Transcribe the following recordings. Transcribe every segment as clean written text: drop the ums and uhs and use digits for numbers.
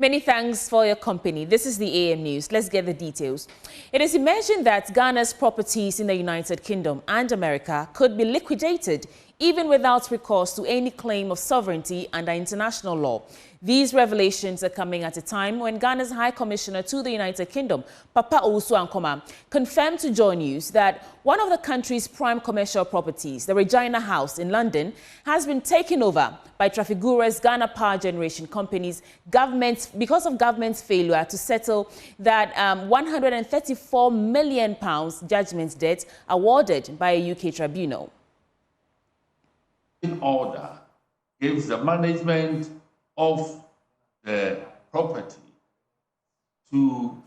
Many thanks for your company. This is the AM News. Let's get the details. It is imagined that Ghana's properties in the United Kingdom and America could be liquidated even without recourse to any claim of sovereignty under international law. These revelations are coming at a time when Ghana's High Commissioner to the United Kingdom, Papa Owusu-Ankoma, confirmed to Joy News that one of the country's prime commercial properties, the Regina House in London, has been taken over by Trafigura's Ghana Power Generation Company's government because of government's failure to settle that £134 million judgment debt awarded by a UK tribunal. In order gives the management of the property to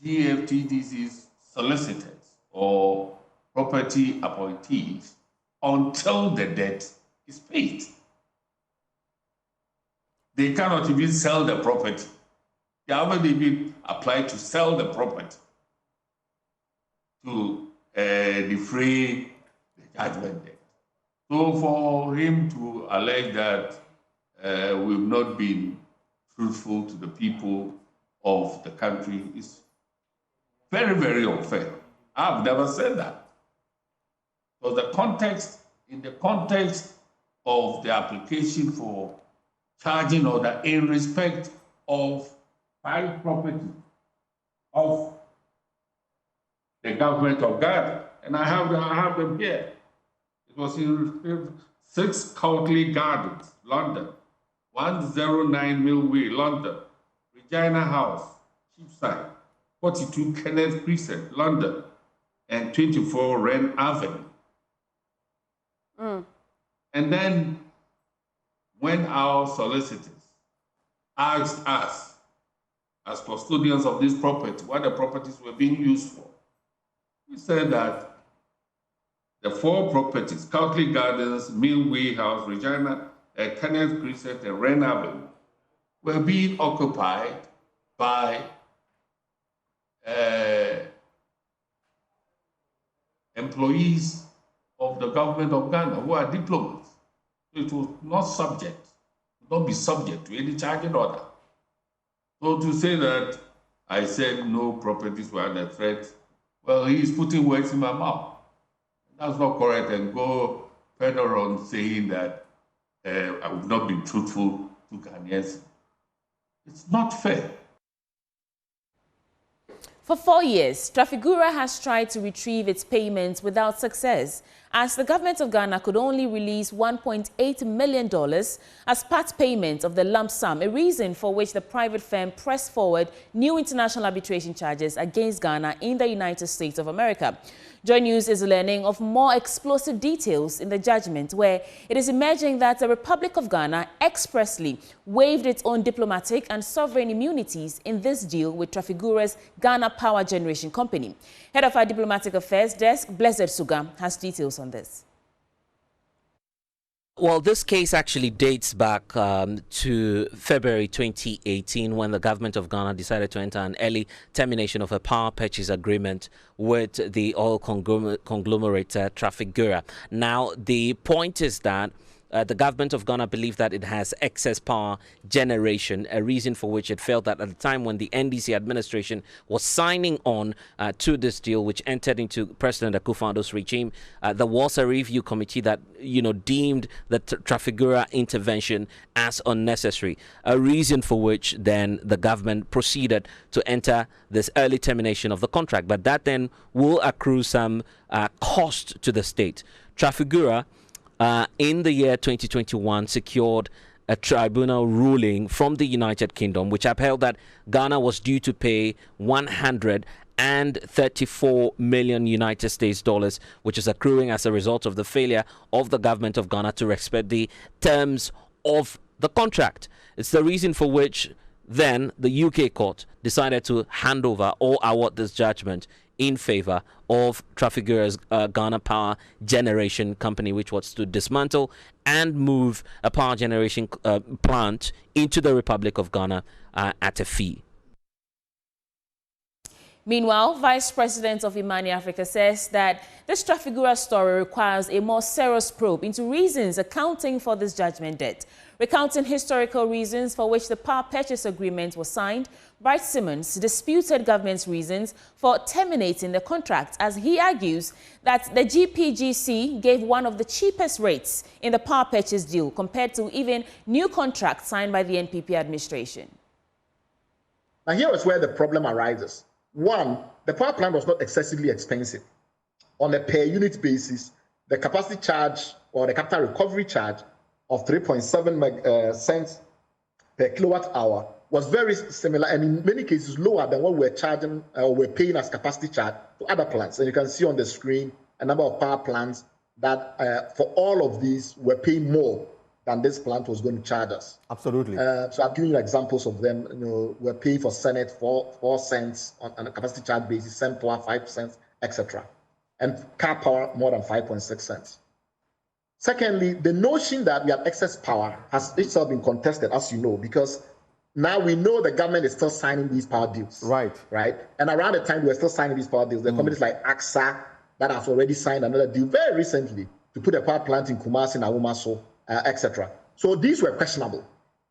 GFTDC's solicitors or property appointees until the debt is paid. They cannot even sell the property. They haven't even applied to sell the property to defray the judgment debt. So for him to allege that we've not been truthful to the people of the country is very, very unfair. I've never said that. So in the context of the application for charging order in respect of private property of the government of Ghana, and I have them here. It was in 6 Courtly Gardens, London, 109 Millway, London, Regina House, Cheapside, 42 Kenneth Crescent, London, and 24 Wren Avenue. And then when our solicitors asked us, as custodians of this property, what the properties were being used for, we said that the 4 properties, Courtly Gardens, Millway House, Regina, Kenneth Crescent, and Wren Avenue, were being occupied by employees of the government of Ghana who are diplomats. It was not be subject to any charging order. So to say that I said no properties were under threat, well, he is putting words in my mouth. That's not correct, and go further on saying that I would not be truthful to Ghanaians. It's not fair. For 4 years, Trafigura has tried to retrieve its payments without success, as the government of Ghana could only release $1.8 million as part payment of the lump sum, a reason for which the private firm pressed forward new international arbitration charges against Ghana in the United States of America. Joy News is learning of more explosive details in the judgment, where it is emerging that the Republic of Ghana expressly waived its own diplomatic and sovereign immunities in this deal with Trafigura's Ghana Power Generation Company. Head of our Diplomatic Affairs Desk, Blessed Suga, has details on this. Well, this case actually dates back to February 2018, when the government of Ghana decided to enter an early termination of a power purchase agreement with the oil conglomerate Trafigura. Now, the point is that the government of Ghana believed that it has excess power generation, a reason for which it felt that at the time when the NDC administration was signing on to this deal, which entered into President Akufo-Addo's regime, there was a review committee that, deemed the Trafigura intervention as unnecessary, a reason for which then the government proceeded to enter this early termination of the contract. But that then will accrue some cost to the state. Trafigura, in the year 2021, secured a tribunal ruling from the United Kingdom, which upheld that Ghana was due to pay 134 million United States dollars, which is accruing as a result of the failure of the government of Ghana to respect the terms of the contract. It's the reason for which then the UK court decided to hand over or award this judgment in favor of Trafigura's Ghana Power Generation Company, which was to dismantle and move a power generation plant into the Republic of Ghana at a fee. Meanwhile, Vice President of Imman Africa says that this Trafigura story requires a more serious probe into reasons accounting for this judgment debt. Recounting historical reasons for which the power purchase agreement was signed, Bright Simmons disputed government's reasons for terminating the contract, as he argues that the GPGC gave one of the cheapest rates in the power purchase deal compared to even new contracts signed by the NPP administration. Now here is where the problem arises. One, the power plant was not excessively expensive. On a per unit basis, the capacity charge or the capital recovery charge of 3.7 cents per kilowatt hour was very similar, and in many cases lower than what we're charging or we're paying as capacity charge to other plants. And you can see on the screen a number of power plants that for all of these we're paying more than this plant was going to charge us. Absolutely. So I'm giving you examples of them. You know, we're paying for Senate 4 cents on a capacity charge basis, Sen Power 5 cents, etc. And car power more than 5.6 cents. Secondly, the notion that we have excess power has itself been contested, as you know, because now we know the government is still signing these power deals. Right. And around the time we were still signing these power deals, there are companies like AXA that have already signed another deal very recently to put a power plant in Kumasi, Nawomaso, etc. So these were questionable.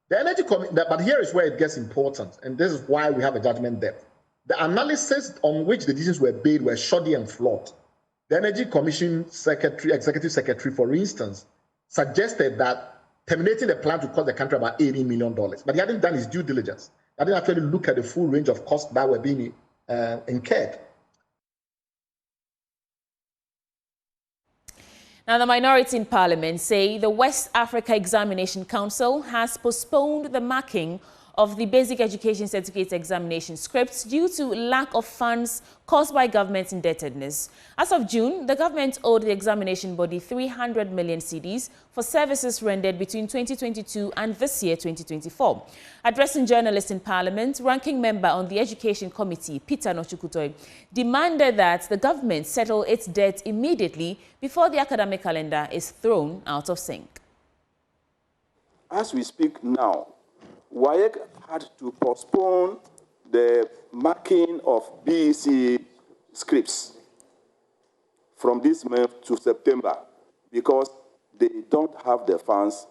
The energy but here is where it gets important, and this is why we have a judgment debt. The analysis on which the decisions were made were shoddy and flawed. The Energy Commission Executive Secretary, for instance, suggested that terminating the plant would cost the country about $80 million, but he hadn't done his due diligence. He hadn't actually looked at the full range of costs that were being incurred. Now, the minority in Parliament say the West Africa Examination Council has postponed the marking of the Basic Education Certificate examination scripts due to lack of funds caused by government indebtedness. As of June, the government owed the examination body 300 million cedis for services rendered between 2022 and this year, 2024. Addressing journalists in Parliament, ranking member on the Education Committee, Peter Nochukutoi, demanded that the government settle its debt immediately before the academic calendar is thrown out of sync. As we speak now, WAEC had to postpone the marking of BEC scripts from this month to September because they don't have the funds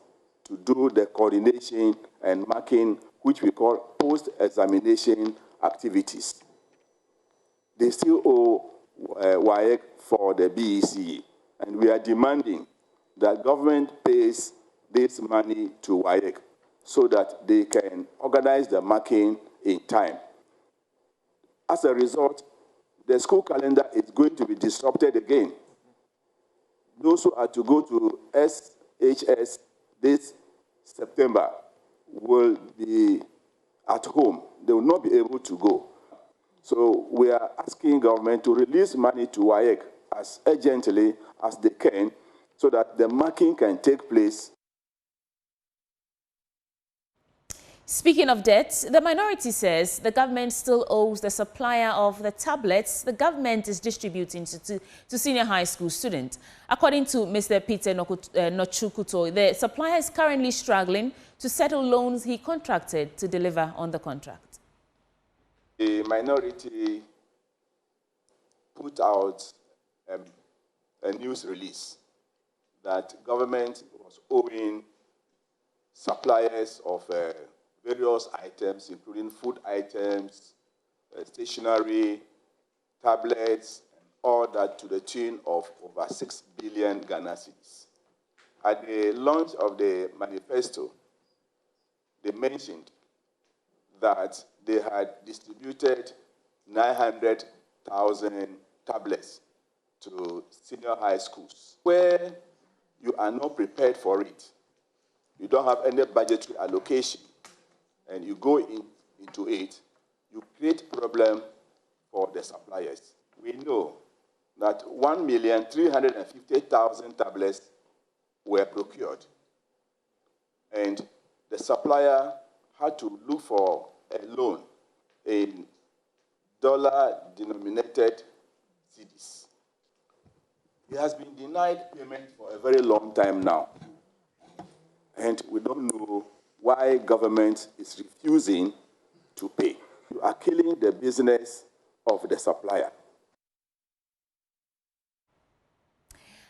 to do the coordination and marking, which we call post-examination activities. They still owe WAEC for the BEC, and we are demanding that government pays this money to WAEC so that they can organize the marking in time. As a result, the school calendar is going to be disrupted again. Those who are to go to SHS this September will be at home. They will not be able to go. So we are asking government to release money to WAEC as urgently as they can so that the marking can take place. Speaking of debt, the minority says the government still owes the supplier of the tablets the government is distributing to senior high school students. According to Mr. Peter Nochukuto, the supplier is currently struggling to settle loans he contracted to deliver on the contract. The minority put out a news release that government was owing suppliers of various items, including food items, stationery, tablets, and all that to the tune of over 6 billion Ghana cedis. At the launch of the manifesto, they mentioned that they had distributed 900,000 tablets to senior high schools. Where you are not prepared for it, you don't have any budgetary allocation, and you go into it, you create problem for the suppliers. We know that 1,350,000 tablets were procured, and the supplier had to look for a loan in dollar-denominated cedis. He has been denied payment for a very long time now, and we don't know why government is refusing to pay. You are killing the business of the supplier.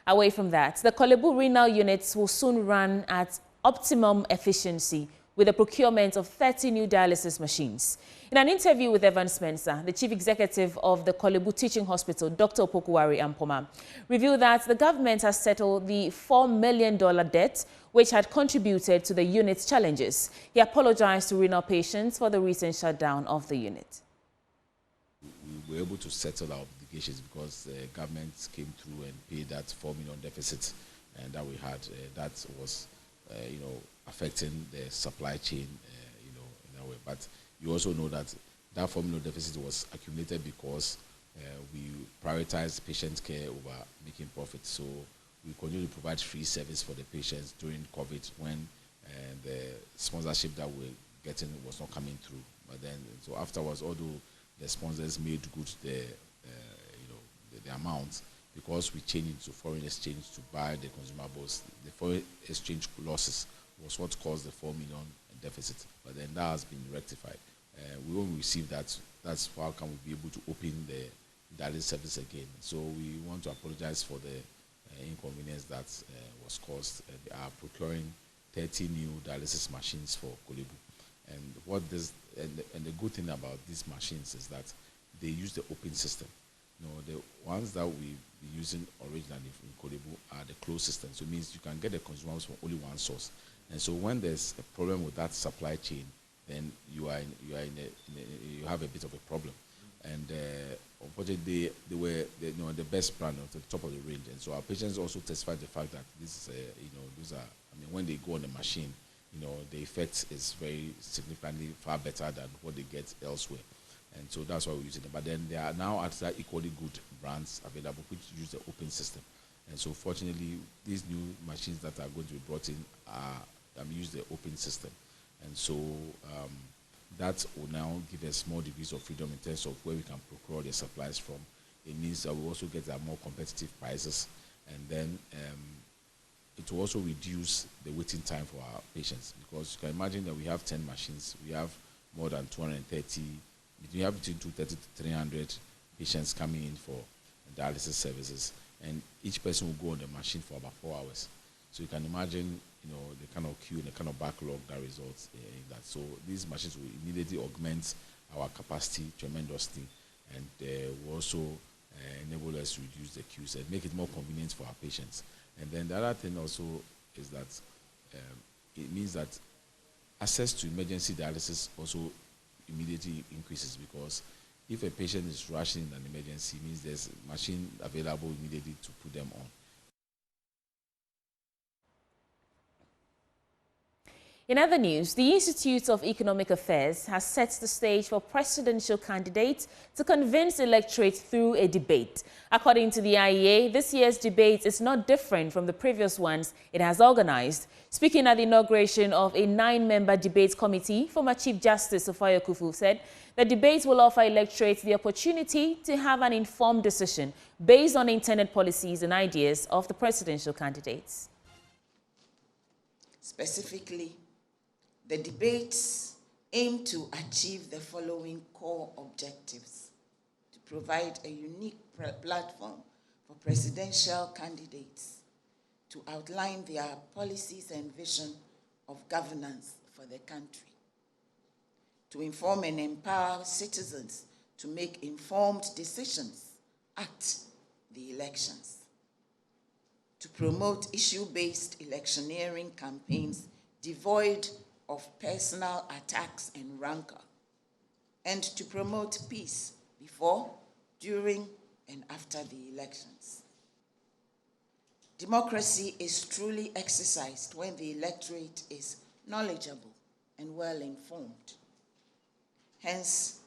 Away from that, the Kibu renal units will soon run at optimum efficiency with the procurement of 30 new dialysis machines. In an interview with Evan Spencer, the chief executive of the Kibu Teaching Hospital, Dr. Opokuwari Ampoma, revealed that the government has settled the $4 million debt, which had contributed to the unit's challenges. He apologized to renal patients for the recent shutdown of the unit. We were able to settle our obligations because the government came through and paid that $4 million deficit and that we had. That was, affecting the supply chain, in a way. But you also know that that $4 million deficit was accumulated because we prioritized patient care over making profit. So we continue to provide free service for the patients during COVID when the sponsorship that we're getting was not coming through. But then, so afterwards, although the sponsors made good the amount, because we changed into foreign exchange to buy the consumables, the foreign exchange losses was what caused the $4 million deficit. But then that has been rectified. We won't receive that. That's how can we be able to open the dialysis service again. So we want to apologize for the inconvenience that was caused. They are procuring 30 new dialysis machines for Kibu. And what this and the good thing about these machines is that they use the open system. The ones that we were using originally in Kibu are the closed system. So it means you can get the consumables from only one source. And so when there's a problem with that supply chain, then you have a bit of a problem. And unfortunately, they were the best brand at the top of the range. And so our patients also testified the fact that this is those are, when they go on the machine, the effect is very significantly far better than what they get elsewhere. And so that's why we're using them. But then there are now other equally good brands available which use the open system. And so fortunately, these new machines that are going to be brought in use the open system. And so that will now give us more degrees of freedom in terms of where we can procure the supplies from. It means that we also get more competitive prices. And then it will also reduce the waiting time for our patients, because you can imagine that we have 10 machines. We have more than 230. We have between 230 to 300 patients coming in for dialysis services, and each person will go on the machine for about 4 hours. So you can imagine, the kind of queue and the kind of backlog that results in that. So these machines will immediately augment our capacity tremendously, and will also enable us to reduce the queues and make it more convenient for our patients. And then the other thing also is that it means that access to emergency dialysis also immediately increases, because if a patient is rushing in an emergency, it means there's a machine available immediately to put them on. In other news, the Institute of Economic Affairs has set the stage for presidential candidates to convince the electorate through a debate. According to the IEA, this year's debate is not different from the previous ones it has organized. Speaking at the inauguration of a 9-member debate committee, former Chief Justice Ofayo Kufu said the debate will offer electorates the opportunity to have an informed decision based on intended policies and ideas of the presidential candidates. Specifically, the debates aim to achieve the following core objectives: to provide a unique platform for presidential candidates to outline their policies and vision of governance for the country, to inform and empower citizens to make informed decisions at the elections, to promote issue-based electioneering campaigns devoid of personal attacks and rancor, and to promote peace before, during, and after the elections. Democracy is truly exercised when the electorate is knowledgeable and well-informed. Hence,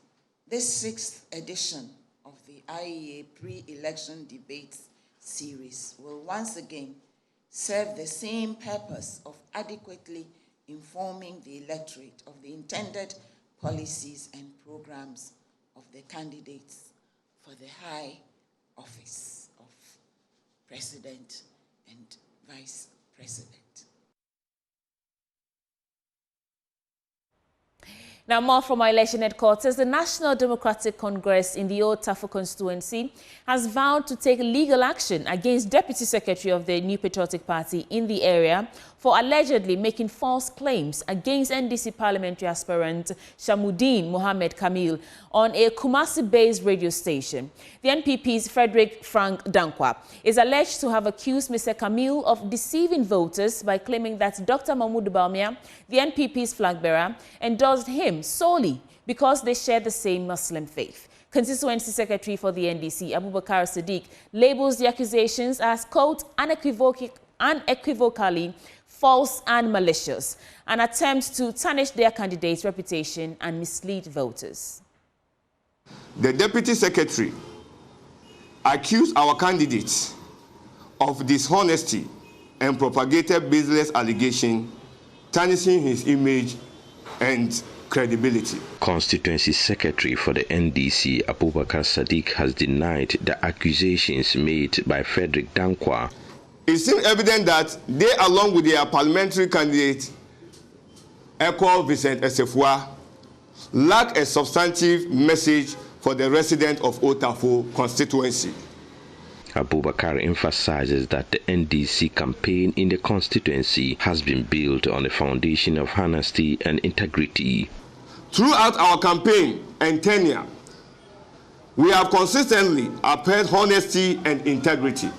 this 6th edition of the IEA pre-election debates series will once again serve the same purpose of adequately informing the electorate of the intended policies and programs of the candidates for the high office of President and Vice President. Now, more from our election headquarters, the National Democratic Congress in the Old Tafo constituency has vowed to take legal action against Deputy Secretary of the New Patriotic Party in the area for allegedly making false claims against NDC parliamentary aspirant Shamuddin Mohammed Kamil on a Kumasi-based radio station. The NPP's Frederick Frank Dankwa is alleged to have accused Mr. Kamil of deceiving voters by claiming that Dr. Mahmoud Bawumia, the NPP's flag bearer, endorsed him solely because they share the same Muslim faith. Constituency Secretary for the NDC, Abubakar Sadiq, labels the accusations as, quote, unequivocally false and malicious, an attempt to tarnish their candidate's reputation and mislead voters. The Deputy Secretary accused our candidates of dishonesty and propagated baseless allegations, tarnishing his image and credibility. Constituency Secretary for the NDC, Abubakar Sadiq, has denied the accusations made by Frederick Dankwa. It seems evident that they, along with their parliamentary candidate, Eko Vincent Esefua, lack a substantive message for the residents of Otafo constituency. Abubakar emphasizes that the NDC campaign in the constituency has been built on a foundation of honesty and integrity. Throughout our campaign and tenure, we have consistently upheld honesty and integrity.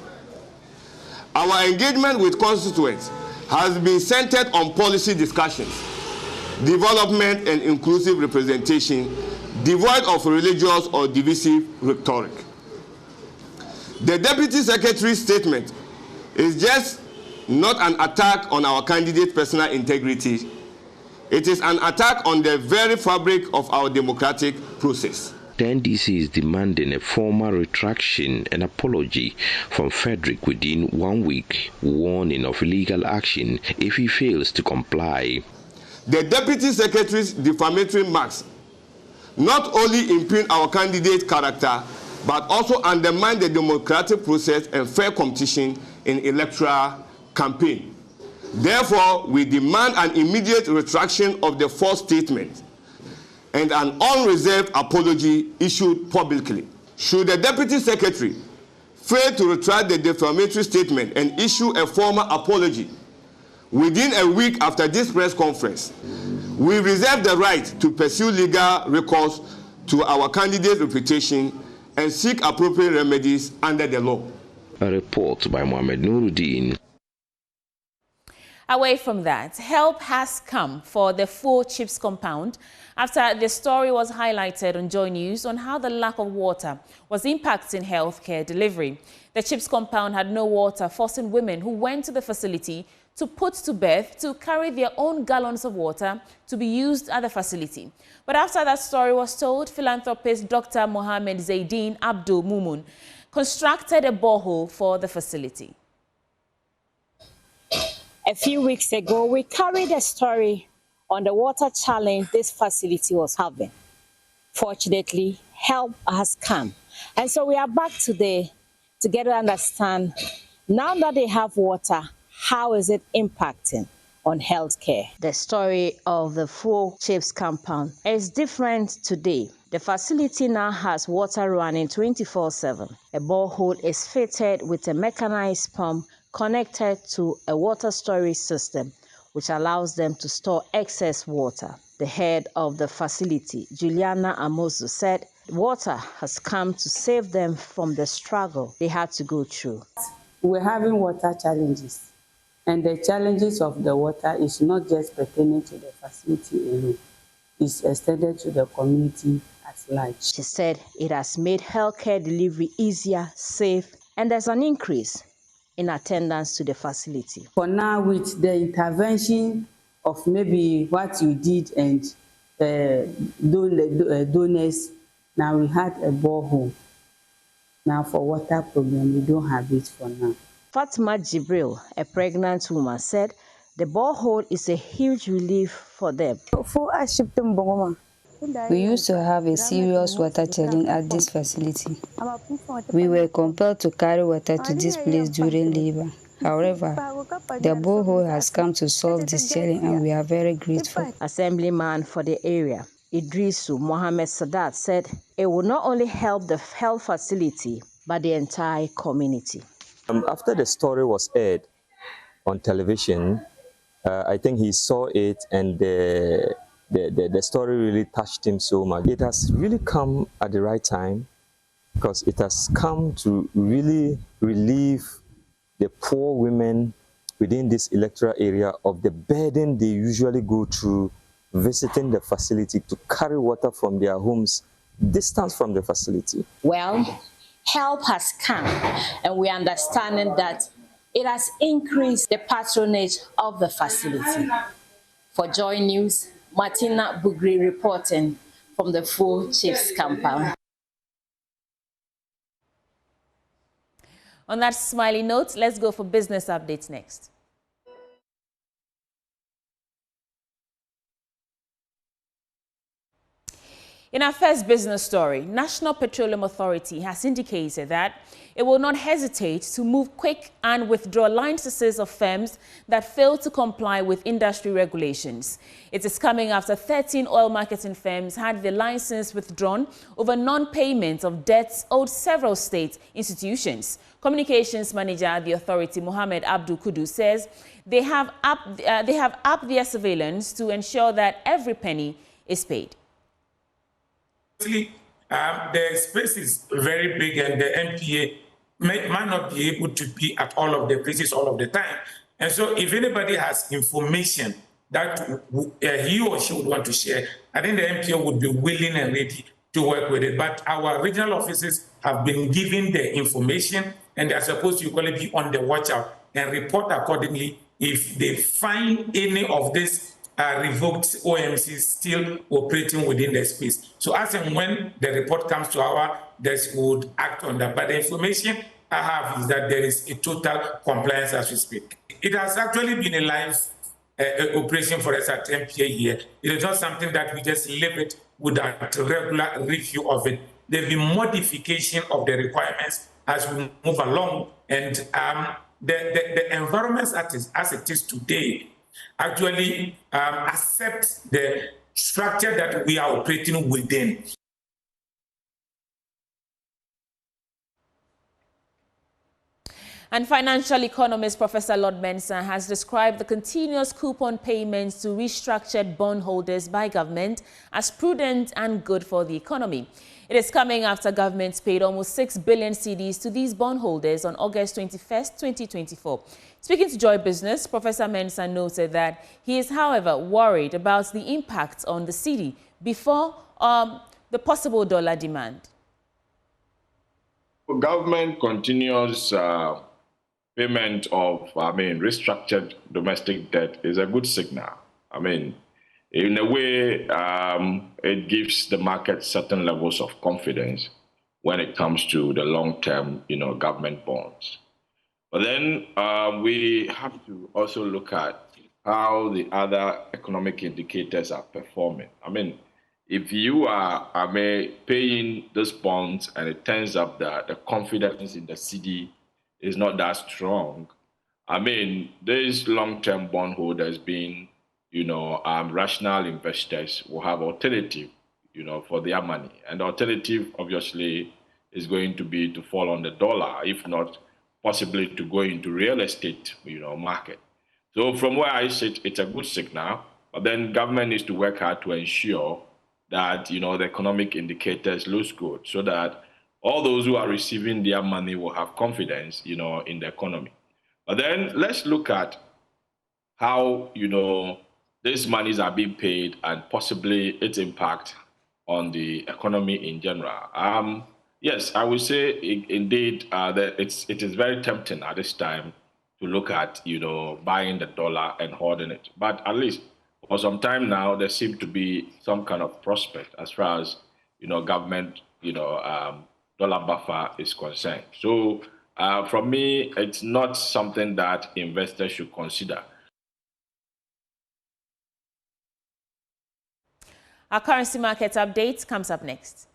Our engagement with constituents has been centered on policy discussions, development and inclusive representation, devoid of religious or divisive rhetoric. The Deputy Secretary's statement is just not an attack on our candidate's personal integrity. It is an attack on the very fabric of our democratic process. The NDC is demanding a formal retraction and apology from Frederick within 1 week, warning of legal action if he fails to comply. The Deputy Secretary's defamatory marks not only impugn our candidate's character, but also undermine the democratic process and fair competition in electoral campaign. Therefore, we demand an immediate retraction of the false statement and an unreserved apology issued publicly. Should the Deputy Secretary fail to retract the defamatory statement and issue a formal apology within a week after this press conference, we reserve the right to pursue legal recourse to our candidate's reputation and seek appropriate remedies under the law. A report by Mohammed Nuruddin. Away from that, help has come for the 4 Chips compound after the story was highlighted on Joy News on how the lack of water was impacting healthcare delivery. The Chips compound had no water, forcing women who went to the facility to put to bed to carry their own gallons of water to be used at the facility. But after that story was told, philanthropist Dr. Mohammed Zaideen Abdul Mumun constructed a borehole for the facility. A few weeks ago, we carried a story on the water challenge this facility was having. Fortunately, help has come. And so we are back today to get to understand, now that they have water, how is it impacting on healthcare? The story of the 4 Chips compound is different today. The facility now has water running 24/7. A borehole is fitted with a mechanized pump connected to a water storage system, which allows them to store excess water. The head of the facility, Juliana Amozu, said water has come to save them from the struggle they had to go through. We're having water challenges. And the challenges of the water is not just pertaining to the facility alone. It's extended to the community at large. She said it has made healthcare delivery easier, safe, and there's an increase in attendance to the facility. For now, with the intervention of maybe what you did and donors, now we had a borehole. Now for water problem, we don't have it for now. Fatima Jibril, a pregnant woman, said the borehole is a huge relief for them. We used to have a serious water challenge at this facility. We were compelled to carry water to this place during labor. However, the borehole has come to solve this challenge and we are very grateful. Assemblyman for the area, Idrisu Mohammed Sadat said it will not only help the health facility, but the entire community. After the story was aired on television, I think he saw it, and the story really touched him so much. It has really come at the right time, because it has come to really relieve the poor women within this electoral area of the burden they usually go through visiting the facility to carry water from their homes distance from the facility. Well, help has come, and we understand that it has increased the patronage of the facility. For Joy News, Martina Bugri reporting from the Full Chiefs compound. On that smiley note, let's go for business updates next. In our first business story, National Petroleum Authority has indicated that it will not hesitate to move quick and withdraw licenses of firms that fail to comply with industry regulations. It is coming after 13 oil marketing firms had their license withdrawn over non-payment of debts owed several state institutions. Communications manager at the authority, Mohammed Abdul Kudu, says they have upped their surveillance to ensure that every penny is paid. The space is very big, and the MPA might not be able to be at all of the places all of the time. And so if anybody has information that he or she would want to share, I think the MPA would be willing and ready to work with it. But our regional offices have been given the information, and they are supposed to equally be on the watch out and report accordingly if they find any of this revoked OMCs still operating within the space. So as and when the report comes to our desk, we would act on that. But the information I have is that there is a total compliance as we speak. It has actually been a live operation for us at MPA here. It is not something that we just leave it without regular review of it. There will be modification of the requirements as we move along. And the environment as it is today actually accept the structure that we are operating within. And financial economist Professor Lord Mensah has described the continuous coupon payments to restructured bondholders by government as prudent and good for the economy. It is coming after governments paid almost 6 billion cedis to these bondholders on August 21st, 2024. Speaking to Joy Business, Professor Mensah noted that he is, however, worried about the impact on the cedi before the possible dollar demand. Government continuous payment of, restructured domestic debt is a good signal. In a way, it gives the market certain levels of confidence when it comes to the long-term, government bonds. But then we have to also look at how the other economic indicators are performing. If you are paying these bonds and it turns up that the confidence in the cedi is not that strong, these long-term bondholders being, rational investors will have alternative, for their money. And the alternative, obviously, is going to be to fall on the dollar, if not possibly to go into real estate, market. So from where I sit, it's a good signal, but then government needs to work hard to ensure that, the economic indicators look good so that all those who are receiving their money will have confidence, in the economy. But then let's look at how, these monies are being paid and possibly its impact on the economy in general. Yes, I would say indeed that it is very tempting at this time to look at, buying the dollar and hoarding it. But at least for some time now, there seems to be some kind of prospect as far as, government, dollar buffer is concerned. So for me, it's not something that investors should consider. Our currency market update comes up next.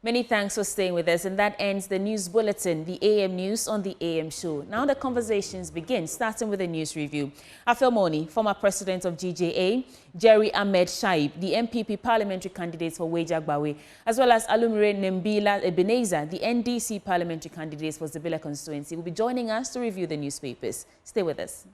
Many thanks for staying with us, and that ends the news bulletin, the AM News on the AM Show. Now the conversations begin, starting with a news review. Afel Moni, former president of GJA, Jerry Ahmed Shaib, the MPP parliamentary candidate for Wejagbawe, as well as Alumire Nembila Ebenezer, the NDC parliamentary candidate for Zabila constituency, will be joining us to review the newspapers. Stay with us.